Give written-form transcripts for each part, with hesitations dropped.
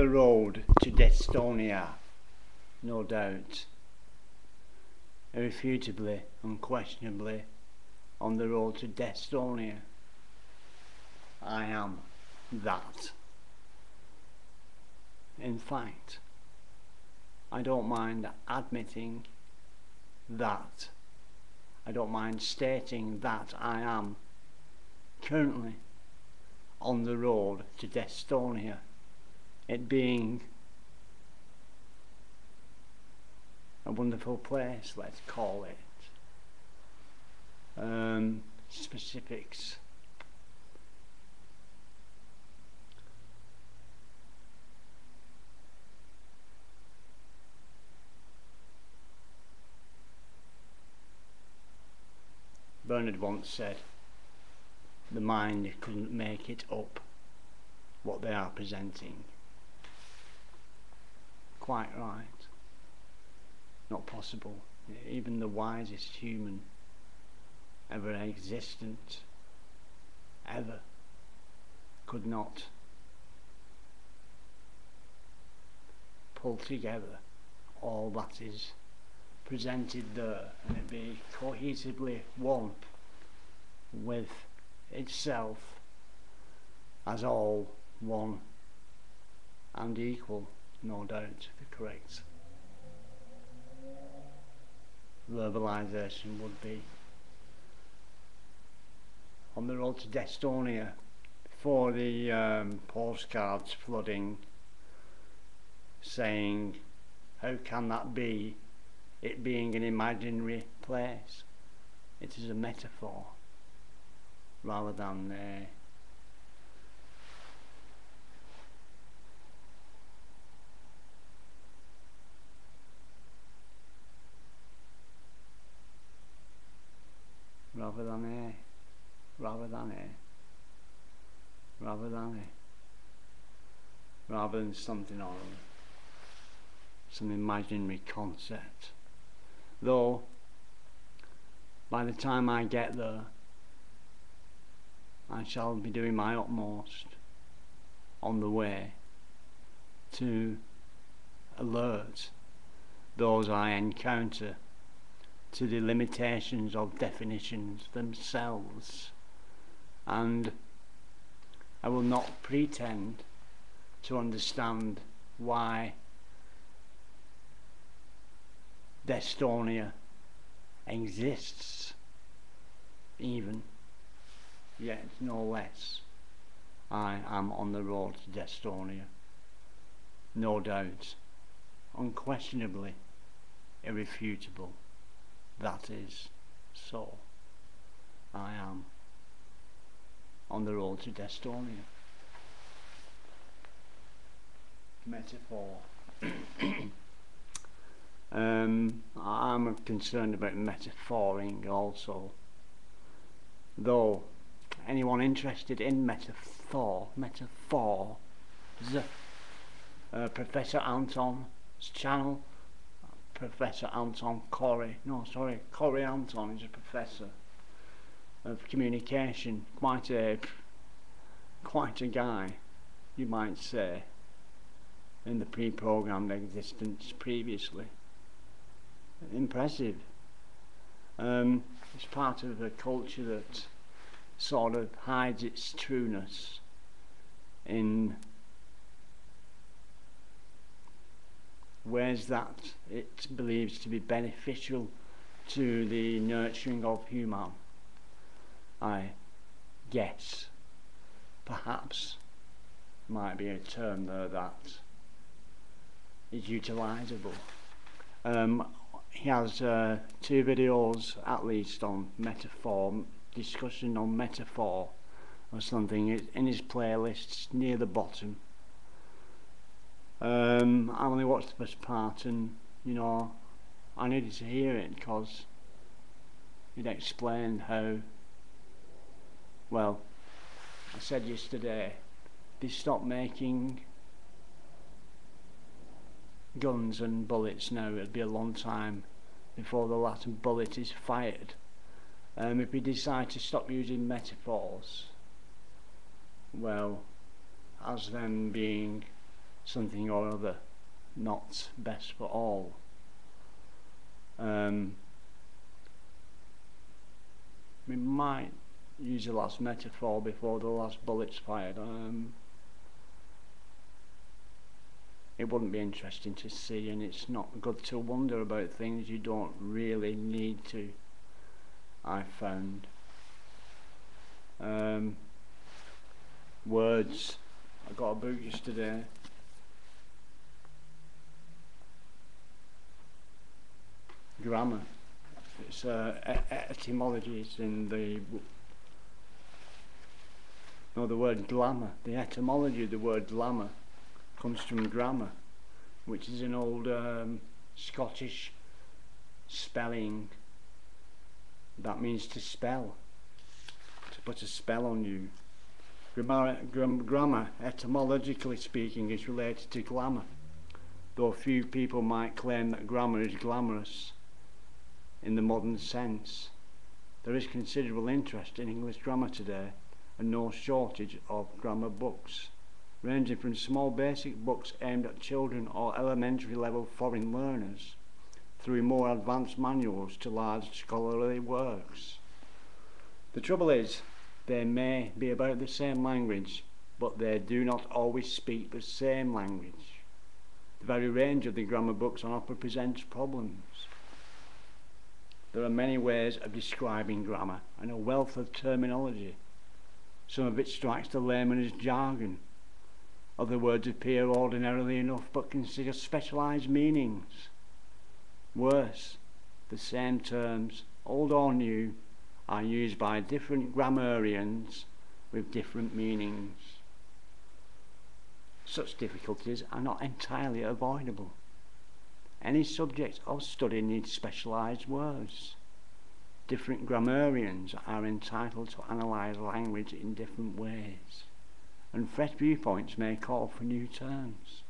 the road to Destonia, no doubt. Irrefutably, unquestionably, on the road to Destonia. I am that. In fact, I don't mind admitting that. I don't mind stating that I am currently on the road to Destonia, it being a wonderful place, let's call it. Specifics. Bernard once said, the mind couldn't make it up what they are presenting. Quite right. Not possible. Even the wisest human ever existent, ever, could not pull together all that is presented there and it be cohesively one with itself as all one and equal, no doubt, the correct verbalization would be. On the road to Destonia, before the postcards flooding, saying, how can that be, it being an imaginary place? It is a metaphor rather than rather than something or some imaginary concept. Though by the time I get there, I shall be doing my utmost on the way to alert those I encounter to the limitations of definitions themselves, and I will not pretend to understand why Destonia exists, even, yet no less I am on the road to Destonia, no doubt, unquestionably, irrefutable. That is so. I am on the road to Destonia. Metaphor. I'm concerned about metaphoring also. Though anyone interested in metaphors, Professor Anton's channel, Professor Anton Corey Anton is a professor of communication, quite a guy, you might say, in the pre-programmed existence previously. Impressive. It's part of a culture that sort of hides its trueness in ways that it believes to be beneficial to the nurturing of human. I guess perhaps might be a term there that is utilizable. He has 2 videos at least on metaphor, discussion on metaphor or something in his playlists near the bottom. I only watched the first part, and you know, I needed to hear it because it explained how, well, I said yesterday, they stopped making guns and bullets now. It'll be a long time before the last bullet is fired. If we decide to stop using metaphors, well, as them being something or other, not best for all. We might use the last metaphor before the last bullet's fired. It wouldn't be interesting to see, and it's not good to wonder about things you don't really need to, I found. Words. I got a book yesterday. Grammar. It's etymology. It's in the word glamour. The etymology of the word glamour comes from grammar, which is an old Scottish spelling that means to spell, to put a spell on you. Grammar, etymologically speaking, is related to glamour, though few people might claim that grammar is glamorous in the modern sense. There is considerable interest in English grammar today, and no shortage of grammar books, ranging from small basic books aimed at children or elementary level foreign learners, through more advanced manuals to large scholarly works. The trouble is, they may be about the same language, but they do not always speak the same language. The very range of the grammar books on offer presents problems. There are many ways of describing grammar and a wealth of terminology. Some of it strikes the layman as jargon. Other words appear ordinarily enough but consider specialised meanings. Worse, the same terms, old or new, are used by different grammarians with different meanings. Such difficulties are not entirely avoidable. Any subject of study needs specialised words. Different grammarians are entitled to analyse language in different ways, and fresh viewpoints may call for new terms.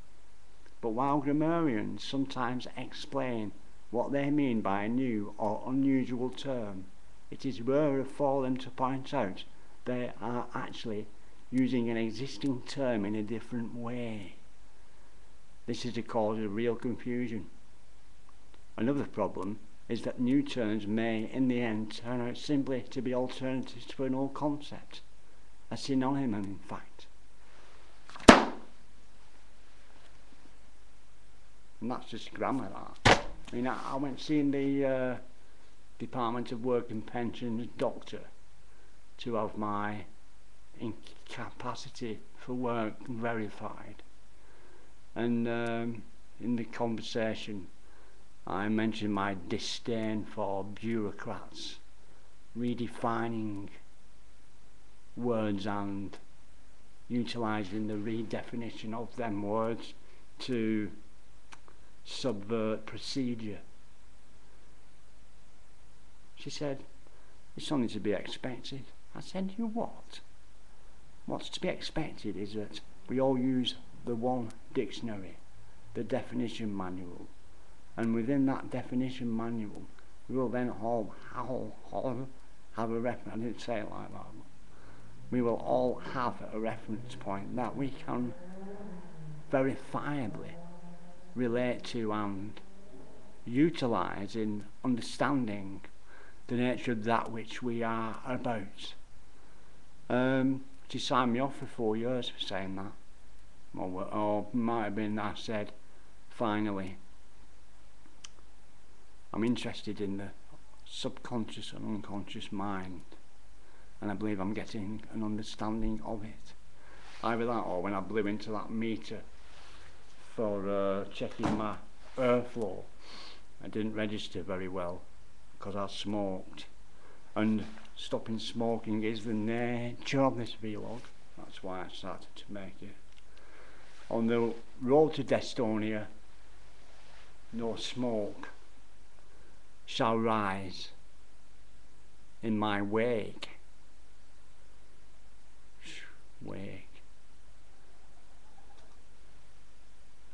But while grammarians sometimes explain what they mean by a new or unusual term, it is rarer for them to point out they are actually using an existing term in a different way. This is the cause of real confusion. Another problem is that new terms may in the end turn out simply to be alternatives to an old concept, a synonym in fact. And that's just grammar, that. I mean, I went seeing the Department of Work and Pensions doctor to have my incapacity for work verified, and in the conversation I mentioned my disdain for bureaucrats redefining words and utilising the redefinition of them words to subvert procedure. She said, "It's something to be expected." I said, "You what?" "What's to be expected is that we all use the one dictionary, the definition manual, and within that definition manual we will then all have a reference." I didn't say it like that. We will all have a reference point that we can verifiably relate to and utilise in understanding the nature of that which we are about. She signed me off for 4 years for saying that. Or might have been I said, finally, I'm interested in the subconscious and unconscious mind, and I believe I'm getting an understanding of it. Either that or when I blew into that meter for checking my airflow, I didn't register very well because I smoked, and stopping smoking is the nature of this vlog. That's why I started to make it. On the road to Destonia, no smoke shall rise in my wake. Wake.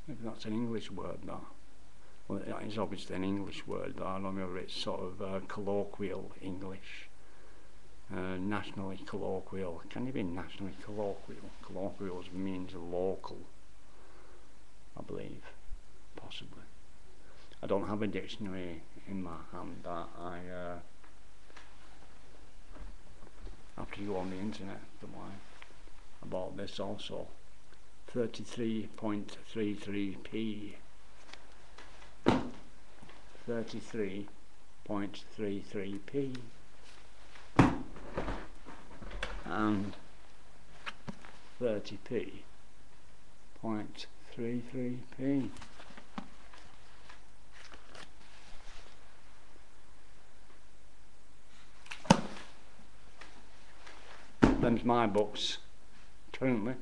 Maybe that's an English word, that. Well, it's obviously an English word, though. I don't know whether it's sort of colloquial English, nationally colloquial. Can it be nationally colloquial? Colloquial means local. I believe, possibly. I don't have a dictionary in my hand. I have to go on the internet. Don't worry. I bought this also. 33.33p. 33.33p. And 30p.33p. Them's my books currently.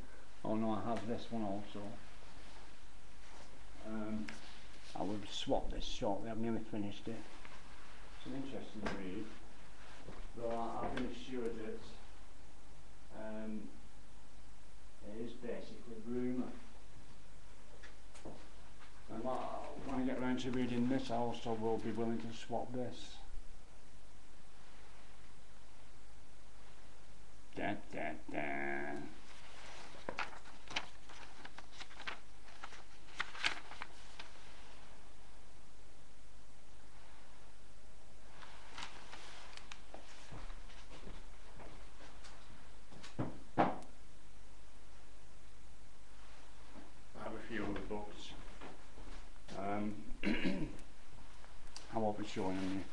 Oh no, I have this one also. I will swap this shortly. I've nearly finished it. It's an interesting read, though I've been assured that it is basically rumour. And when I get around to reading this, I also will be willing to swap this. Da, da, da. I have a few other books. I won't be showing them you.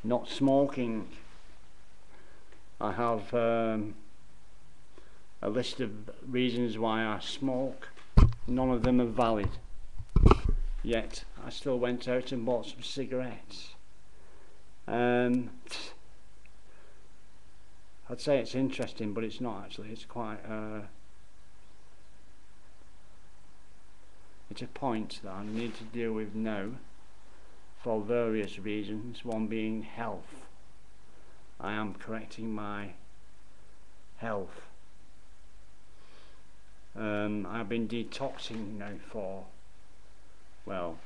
Not smoking. I have a list of reasons why I smoke. None of them are valid. Yet I still went out and bought some cigarettes. I'd say it's interesting, but it's not actually. It's quite it's a point that I need to deal with now for various reasons, one being health. I am correcting my health. I've been detoxing now for, well,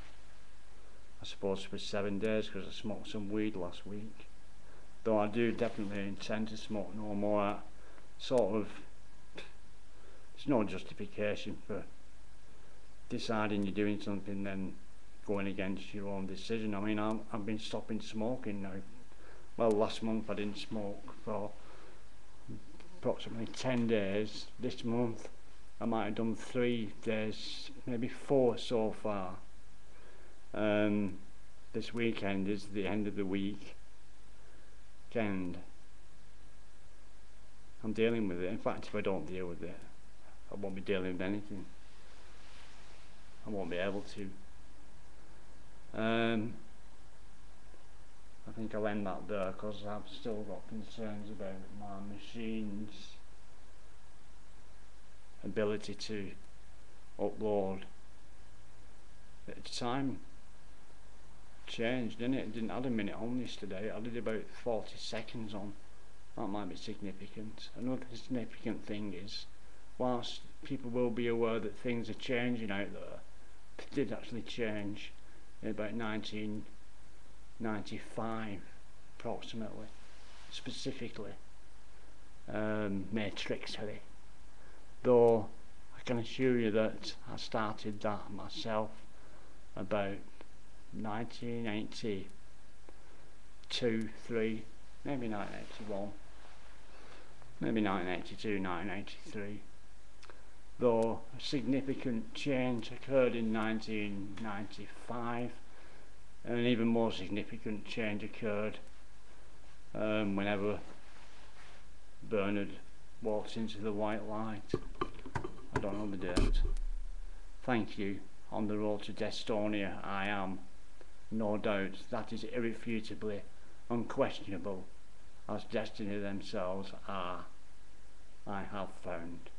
I suppose for 7 days because I smoked some weed last week. Though I do definitely intend to smoke no more. Sort of, it's no justification for deciding you're doing something then going against your own decision. I mean, I've been stopping smoking now. Well, last month I didn't smoke for approximately 10 days. This month I might have done 3 days, maybe 4 so far. This weekend is the end of the week. And I'm dealing with it. In fact, if I don't deal with it, I won't be dealing with anything. I won't be able to. I think I'll end that there because I've still got concerns about my machine's ability to upload. Its time changed, didn't it? It didn't add a minute on yesterday. I did about 40 seconds on. That might be significant. Another significant thing is, whilst people will be aware that things are changing out there, it did actually change in about 1995 approximately, specifically matrixly, though I can assure you that I started that myself about 1982, 3, maybe 1981, maybe 1982, 1983, though a significant change occurred in 1995. And an even more significant change occurred whenever Bernard walks into the white light. I don't know the date. Thank you. On the road to Destonia I am. No doubt that is irrefutably unquestionable, as destiny themselves are, I have found.